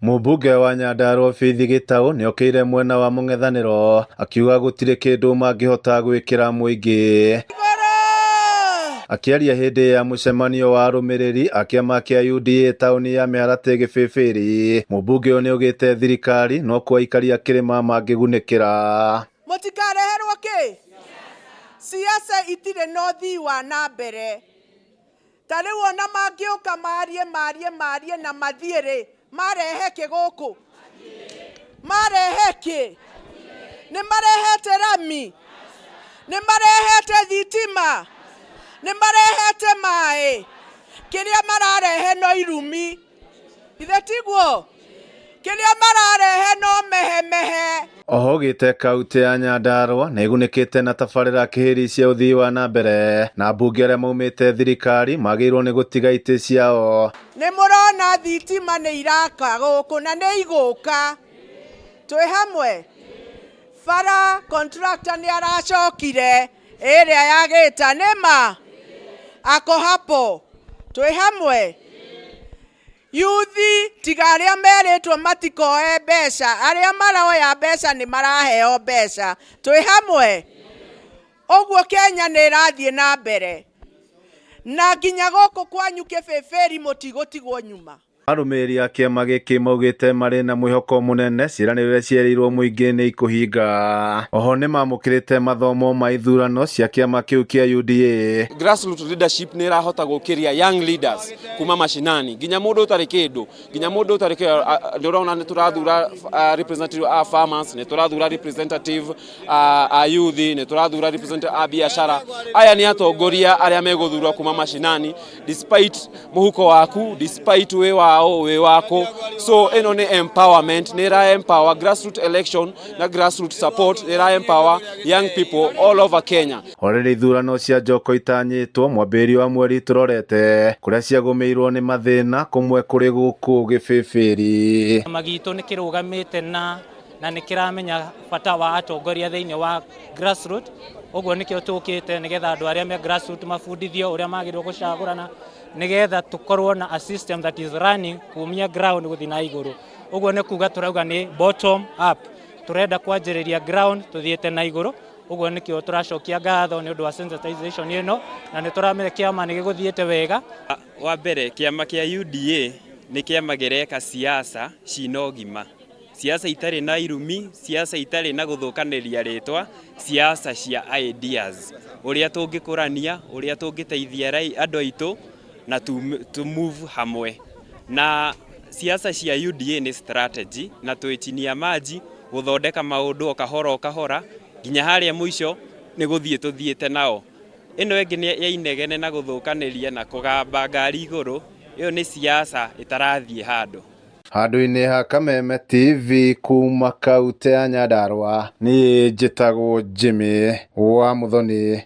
Mũmbunge wa Nyandarua Faith Gitau nĩokĩire mwena wa mũng'ethanĩro akiuga gũtirĩ kĩndũ mangĩhota gwĩkĩra mũingĩ. Akĩaria hĩndĩ ya mũcemanio wa arũmĩrĩri a kĩama kĩa UDA taũni ya Mĩharatĩ Gĩbĩbĩri, mũmbunge ũyũ nĩaugĩte thirikari no kuo aikari a kĩrĩma mangĩgunĩkĩra. Mũtikareherwo kĩ? Siasa itirĩ na ũthii wa na mbere. Ta rĩu ona mangĩũka marie na mathiĩ-rĩ, marehe kĩ gũkũ? Marehe kĩ? Nĩ marehete rami? Nĩ marehete thitima? Nĩ marehete maĩ? Kĩrĩa mararehe no irumi. Ithe tiguo? Kĩrĩa mararehe no mehemehe. Oho gĩte kaũntĩ ya Nyandarua nĩgunĩkĩte na tabarĩra kĩhĩri cia ũthii wa na mbere, na mbunge arĩa maumĩte thirikari magĩrĩirwo nĩ gũtiga itĩ ciao. Nĩ mũrona thitima nĩ iraka gũkũ na nĩ igũka. Twĩ hamwe. Bara contractor nĩ aracokire ĩrĩa yagĩta nĩma. Ako hapo. Twĩ hamwe. Yuthi tiga arĩa merĩtwo matikoe mbeca, arĩa maroya mbeca nĩ maraheo mbeca. Twĩ hamwe. Ũguo Kenya nĩ ĩrathiĩ na mbere. Na nginya gũkũ kwanyu Gĩbĩbĩri mũtigũtigwo nyuma. Arũmĩrĩri a kĩama gĩkĩ maugĩte marĩ na mwĩhoko mũnene ciĩranĩro iria cierĩirwo mũingĩ nĩ ikũhinga. Oho nĩmamũkĩrĩte mathomo ma ithurano cia kĩama kĩu kĩa UDA. Grassroots leadership nĩ ĩrahota gũkĩria young leaders kuma mashinani nginya mũndũ ũtarĩ kĩndũ, nginya mũndũ ũtarĩ kĩndũ. Nĩ ũrona nĩ tũrathura representative a farmers, nĩ tũrathura representative a youth, nĩ tũrathura representative a biashara. Aya nĩ atongoria arĩa megũthurwo kuma mashinani despite mũhuko waku, despite we wako. So eno ni empowerment, ni ra empower grassroots election na grassroots support, ni ra empower young people all over Kenya. Orĩrĩ ithurano cia njoko itanyĩtwo mwambĩrĩrio wa mweri tũrorete kũrĩa ciagũmĩirwo nĩ mathĩna kũmwe kũrĩ gũkũ Gĩbĩbĩri. Kĩama gitũ nĩ kĩrũgamĩte na nĩ kĩramenya bata wa atongoria thĩinĩ wa grassroots. Ũguo nĩkĩo tũkĩte nĩgetha andũ arĩa me grassroots mabundithio ũrĩa magĩrĩirwo gũcagũrana, nĩgetha tũkorwo na a system that is running kumia ground gũthiĩ na igũrũ. Ũguo nĩ kuga tũrauga nĩ bottom up. Tũrenda kwanjĩrĩria ground tũthiĩte na igũrũ. Ũguo nĩkĩo tũracokia ngatho nĩ ũndũ wa sensitization ĩno, na nĩ tũramenya kĩama nĩ gĩgũthiĩte wega. Wa mbere kĩama kĩa UDA nĩ kĩama gĩreka siasa cina ũgima. Siasa itarĩ na irumi, siasa itarĩ na gũthũkanĩria rĩtwa, siasa cia ideas. Ũrĩa tũngĩkũrania, ũrĩa tũngĩteithia andũ aitũ na to move hamwe. Na siasa cia UDA nĩ strategy na twĩchinia maji gũthondeka maũndũ o kahora nginya harĩa mũico nĩ gũthiĩ tũthiĩte nao. Ĩno ĩngĩ nĩ ya inegene na gũthũkanĩria na kũgamba ngari igũrũ, ĩyo nĩ siasa ĩtarathiĩ handũ. Handũ-inĩ ha Kameme TV kuma kaũntĩ ya Nyandarua, niĩ njĩtagwo Jimmy wa Muthoni.